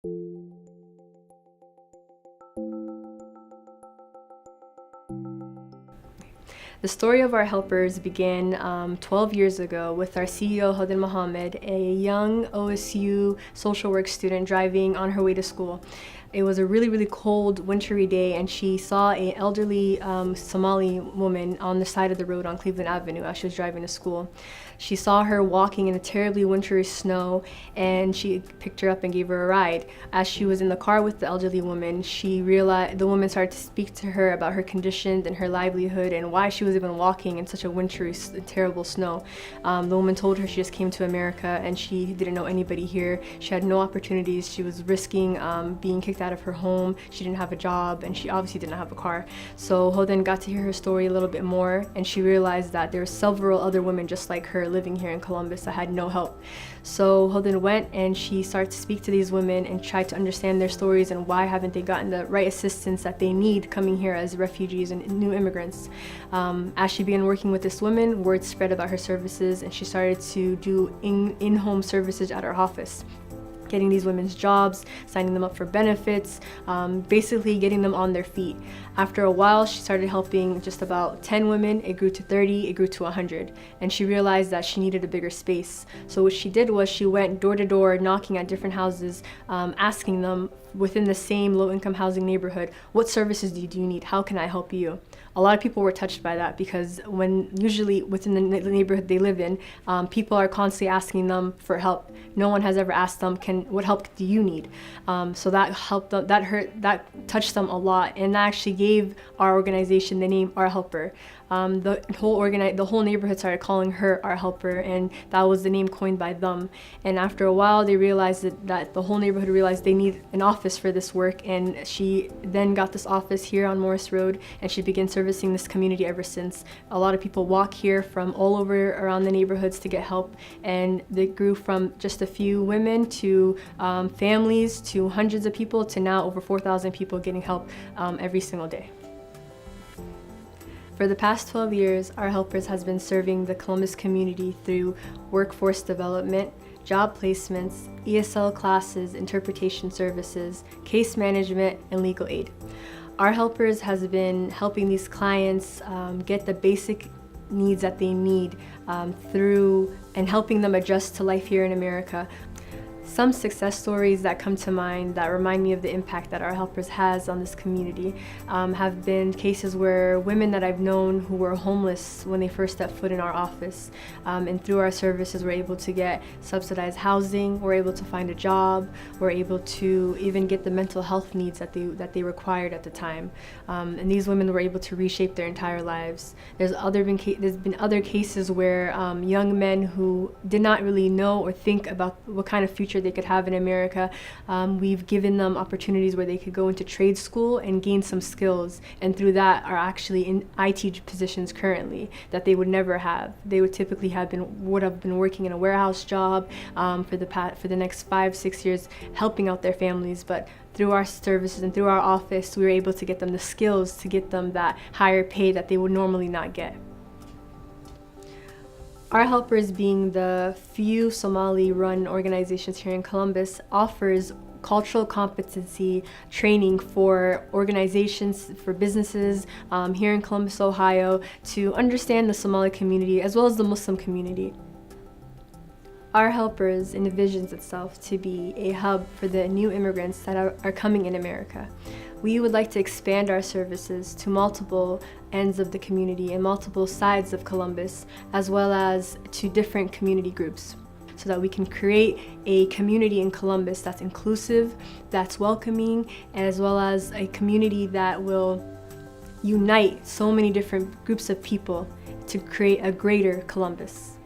The story of our helpers began 12 years ago with our CEO, Hodan Mohammed, a young OSU social work student driving on her way to school. It was a really, really cold, wintry day, and she saw an elderly Somali woman on the side of the road on Cleveland Avenue as she was driving to school. She saw her walking in a terribly wintry snow, and she picked her up and gave her a ride. As she was in the car with the elderly woman, she realized the woman started to speak to her about her conditions and her livelihood and why she was even walking in such a wintry, terrible snow. The woman told her she just came to America and she didn't know anybody here. She had no opportunities. She was risking being kicked out of her home. She didn't have a job, and she obviously didn't have a car. So Hodan got to hear her story a little bit more, and she realized that there were several other women just like her living here in Columbus that had no help. So Hodan went and she started to speak to these women and tried to understand their stories and why haven't they gotten the right assistance that they need coming here as refugees and new immigrants. As she began working with this woman, word spread about her services, and she started to do in-home services at our office, getting these women's jobs, signing them up for benefits, basically getting them on their feet. After a while, she started helping just about 10 women. It grew to 30, it grew to 100. And she realized that she needed a bigger space. So what she did was she went door to door, knocking at different houses, asking them within the same low-income housing neighborhood, what services do you need? How can I help you? A lot of people were touched by that because when usually within the neighborhood they live in, people are constantly asking them for help. No one has ever asked them, what help do you need? So that helped them, that touched them a lot, and that actually gave our organization the name Our Helper. The whole neighborhood started calling her Our Helper, and that was the name coined by them. And after a while, they realized that the whole neighborhood realized they need an office for this work, and she then got this office here on Morris Road, and she began servicing this community ever since. A lot of people walk here from all over around the neighborhoods to get help, and they grew from just a few women to families to hundreds of people to now over 4,000 people getting help every single day. For the past 12 years, Our Helpers has been serving the Columbus community through workforce development, job placements, ESL classes, interpretation services, case management, and legal aid. Our Helpers has been helping these clients get the basic needs that they need through and helping them adjust to life here in America. Some success stories that come to mind that remind me of the impact that Our Helpers has on this community have been cases where women that I've known who were homeless when they first stepped foot in our office, and through our services were able to get subsidized housing, were able to find a job, were able to even get the mental health needs that they required at the time. And these women were able to reshape their entire lives. There's been other cases where young men who did not really know or think about what kind of future they could have in America, we've given them opportunities where they could go into trade school and gain some skills, and through that are actually in IT positions currently that they would never have. They would typically would have been working in a warehouse job for the next 5-6 years, helping out their families, but through our services and through our office, we were able to get them the skills to get them that higher pay that they would normally not get. Our Helpers, being the few Somali-run organizations here in Columbus, offers cultural competency training for organizations, for businesses here in Columbus, Ohio, to understand the Somali community as well as the Muslim community. Our Helpers envisions itself to be a hub for the new immigrants that are coming in America. We would like to expand our services to multiple ends of the community and multiple sides of Columbus, as well as to different community groups, so that we can create a community in Columbus that's inclusive, that's welcoming, as well as a community that will unite so many different groups of people to create a greater Columbus.